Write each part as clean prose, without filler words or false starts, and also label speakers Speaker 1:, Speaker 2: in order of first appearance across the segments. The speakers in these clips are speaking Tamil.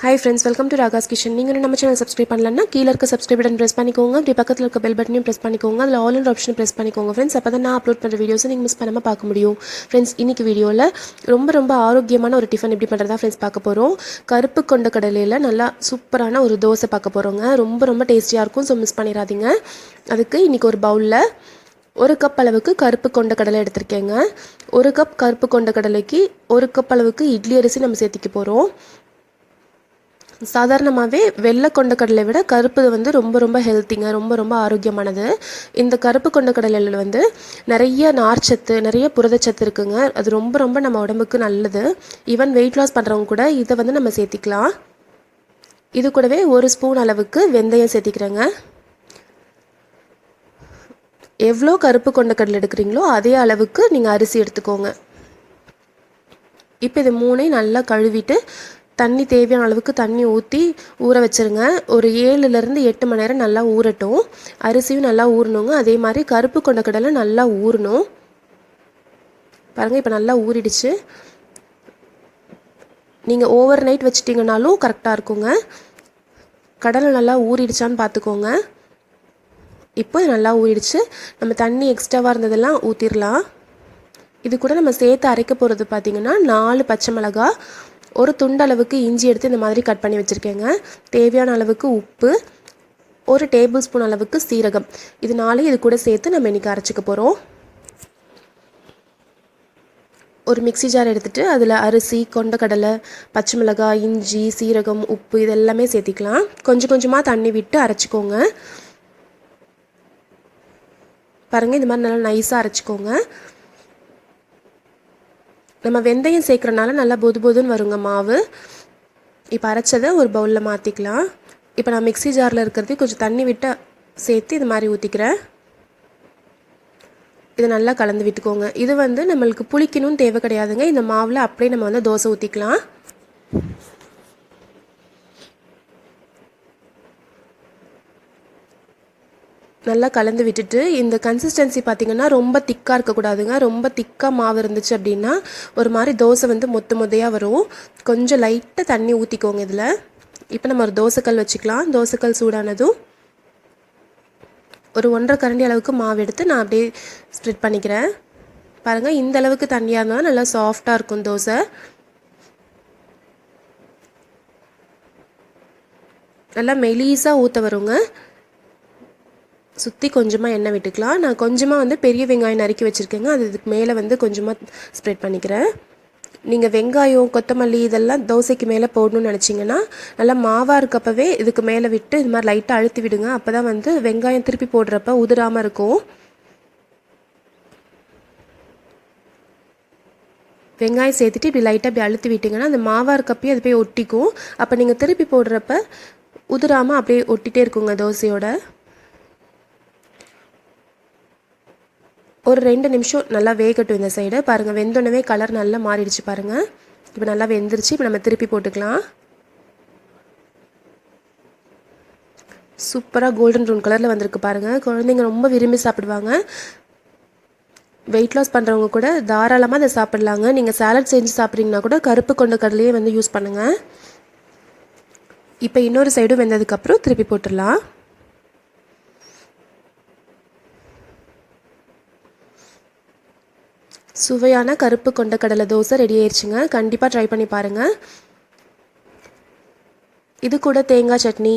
Speaker 1: Hi friends, welcome to Ragas kitchen. நீங்க நம்ம சேனல் சப்ஸ்கிரைப் பண்ணலன்னா கீழ இருக்க சப்ஸ்கிரைப் பட்டன் பிரஸ் பண்ணிக்கோங்க. அப்படியே பக்கத்துல இருக்க பெல் பட்டனையும் பிரஸ் பண்ணிக்கோங்க. அதுல ஆல் என்ற ஆப்ஷனை பிரஸ் பண்ணிக்கோங்க फ्रेंड्स. அப்பதான் நான் அப்லோட் பண்ற வீடியோஸை நீங்க மிஸ் பண்ணாம பார்க்க முடியும். फ्रेंड्स, இன்னைக்கு வீடியோல ரொம்ப ஆரோக்கியமான ஒரு டிஃபன் எப்படி பண்றதா फ्रेंड्स பார்க்க போறோம். கருப்பு கொண்ட கடலையில நல்லா சூப்பரான ஒரு தோசை பார்க்க போறோங்க. ரொம்ப டேஸ்டியா இருக்கும். சோ மிஸ் பண்ணிராதீங்க. அதுக்கு இன்னைக்கு ஒரு பவுல்ல ஒரு கப் அளவுக்கு கருப்பு கொண்ட கடலை எடுத்துர்க்கேங்க. ஒரு கப் கருப்பு கொண்ட கடலைக்கு ஒரு கப் அளவுக்கு இட்லி அரிசி நம்ம சேர்த்திக்க போறோம். சாதாரணமாவே வெள்ளை கொண்ட கடலை விட கருப்பு வந்து ரொம்ப ஹெல்த்திங்க, ரொம்ப ஆரோக்கியமானது. இந்த கருப்பு கொண்ட கடலையில வந்து நிறைய நார்ச்சத்து, நிறைய புரதச்சத்து இருக்குங்க. அது ரொம்ப நம்ம உடம்புக்கு நல்லது. ஈவன் வெயிட் லாஸ் பண்றவங்க கூட இதை வந்து நம்ம சேர்த்திக்கலாம். இது கூடவே ஒரு ஸ்பூன் அளவுக்கு வெந்தயம் சேர்த்திக்கிறேங்க. எவ்வளோ கருப்பு கொண்ட கடலை எடுக்கிறீங்களோ அதே அளவுக்கு நீங்கள் அரிசி எடுத்துக்கோங்க. இப்போ இது மூணையும் நல்லா கழுவிட்டு தண்ணி தேவையான அளவுக்கு தண்ணி ஊற்றி ஊற வச்சுருங்க. ஒரு 7லேருந்து 8 மணி நேரம் நல்லா ஊறட்டும். அரிசியும் நல்லா ஊறணுங்க. அதே மாதிரி கருப்பு கொண்ட கடலை நல்லா ஊறணும். பாருங்கள், இப்போ நல்லா ஊறிடுச்சு. நீங்கள் ஓவர் நைட் வச்சிட்டிங்கனாலும் கரெக்டாக இருக்குங்க. கடலை நல்லா ஊறிடுச்சான்னு பார்த்துக்கோங்க. இப்போ நல்லா ஊறிடுச்சு. நம்ம தண்ணி எக்ஸ்ட்ராவாக இருந்ததெல்லாம் ஊற்றிடலாம். இது கூட நம்ம சேர்த்து அரைக்க போகிறது பார்த்திங்கன்னா 4 பச்சை மிளகாய், ஒரு துண்டளவுக்கு இஞ்சி எடுத்து இந்த மாதிரி கட் பண்ணி வச்சுருக்கேங்க. தேவையான அளவுக்கு உப்பு, ஒரு டேபிள் ஸ்பூன் அளவுக்கு சீரகம், இது 4 இது கூட சேர்த்து நம்ம இன்றைக்கி அரைச்சிக்க போகிறோம். ஒரு மிக்ஸி ஜார் எடுத்துகிட்டு அதில் அரிசி, கொண்டக்கடலை, பச்சை மிளகாய், இஞ்சி, சீரகம், உப்பு இதெல்லாமே சேர்த்திக்கலாம். கொஞ்சமாக தண்ணி விட்டு அரைச்சிக்கோங்க. பாருங்கள், இந்த மாதிரி நல்லா நைஸாக அரைச்சிக்கோங்க. நம்ம வெந்தயம் சேர்க்குறனால நல்லா பொதுன்னு வருங்க மாவு. இப்போ அரைச்சதை ஒரு பவுலில் மாற்றிக்கலாம். இப்போ நான் மிக்ஸி ஜாரில் இருக்கிறது கொஞ்சம் தண்ணி விட்டு சேர்த்து இது மாதிரி ஊற்றிக்கிறேன். இதை நல்லா கலந்து விட்டுக்கோங்க. இது வந்து நம்மளுக்கு புளிக்கணும்னு தேவை கிடையாதுங்க. இந்த மாவில் அப்படியே நம்ம வந்து தோசை ஊற்றிக்கலாம். நல்லா கலந்து விட்டுட்டு இந்த கன்சிஸ்டன்சி பார்த்திங்கன்னா ரொம்ப திக்காக இருக்கக்கூடாதுங்க. ரொம்ப திக்காக மாவு இருந்துச்சு அப்படின்னா ஒரு மாதிரி தோசை வந்து மொத்தையாக வரும். கொஞ்சம் லைட்டாக தண்ணி ஊற்றிக்கோங்க இதில். இப்போ நம்ம ஒரு தோசைக்கல் வச்சுக்கலாம். தோசைக்கல் சூடானதும் ஒரு 1.5 கரண்டி அளவுக்கு மாவு எடுத்து நான் அப்படியே ஸ்ப்ரெட் பண்ணிக்கிறேன். பாருங்கள், இந்த அளவுக்கு தண்ணியாக இருந்தால் நல்லா சாஃப்டாக இருக்கும் தோசை. நல்லா மெலிசாக ஊற்ற வருங்க. சுற்றி கொஞ்சமாக எண்ணெய் விட்டுக்கலாம். நான் கொஞ்சமாக வந்து பெரிய வெங்காயம் நறுக்கி வச்சுருக்கேங்க. அது இதுக்கு மேலே வந்து கொஞ்சமாக ஸ்ப்ரெட் பண்ணிக்கிறேன். நீங்கள் வெங்காயம், கொத்தமல்லி இதெல்லாம் தோசைக்கு மேலே போடணும்னு நினச்சிங்கன்னா நல்லா மாவாக இருக்கப்பவே இதுக்கு மேலே விட்டு இது மாதிரி லைட்டாக அழுத்தி விடுங்க. அப்போ தான் வந்து வெங்காயம் திருப்பி போடுறப்ப உதிராமல் இருக்கும். வெங்காயம் சேர்த்துட்டு இப்படி லைட்டாக இப்படி அழுத்தி விட்டிங்கன்னா அந்த மாவாக இருக்கப்பயே அது போய் ஒட்டிக்கும். அப்போ நீங்கள் திருப்பி போடுறப்ப உதிராமல் அப்படியே ஒட்டிகிட்டே இருக்குங்க தோசையோட. ஒரு 2 நிமிஷம் நல்லா வேகட்டும் இந்த சைடு. பாருங்கள், வெந்தோடனே கலர் நல்லா மாறிடுச்சு பாருங்கள். இப்போ நல்லா வெந்துருச்சு. இப்போ நம்ம திருப்பி போட்டுக்கலாம். சூப்பராக கோல்டன் ப்ரௌன் கலரில் வந்திருக்கு பாருங்கள். குழந்தைங்க ரொம்ப விரும்பி சாப்பிடுவாங்க. வெயிட் லாஸ் பண்ணுறவங்க கூட தாராளமாக அதை சாப்பிட்லாங்க. நீங்கள் சாலட் செஞ்சு சாப்பிட்றீங்கன்னா கூட கருப்பு கொண்ட கடலையே வந்து யூஸ் பண்ணுங்கள். இப்போ இன்னொரு சைடும் வெந்ததுக்கப்புறம் திருப்பி போட்டுடலாம். சுவையான கருப்பு கொண்ட கடலை தோசை ரெடி ஆயிடுச்சுங்க. கண்டிப்பாக ட்ரை பண்ணி பாருங்கள். இது கூட தேங்காய் சட்னி,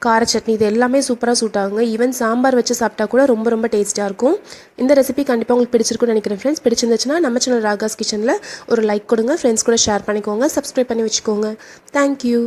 Speaker 1: கார சட்னி இது எல்லாமே சூப்பராக சூட் ஆகுங்க. ஈவன் சாம்பார் வச்சு சாப்பிட்டா கூட ரொம்ப டேஸ்ட்டாக இருக்கும். இந்த ரெசிபி கண்டிப்பாக உங்களுக்கு பிடிச்சிருக்குன்னு நினைக்கிறேன் ஃப்ரெண்ட்ஸ். பிடிச்சிருந்துச்சுன்னா நம்ம சேனல் ராகாஸ் கிச்சனில் ஒரு லைக் கொடுங்க. ஃப்ரெண்ட்ஸ் கூட ஷேர் பண்ணிக்கோங்க. சப்ஸ்கிரைப் பண்ணி வச்சுக்கோங்க. தேங்க்யூ.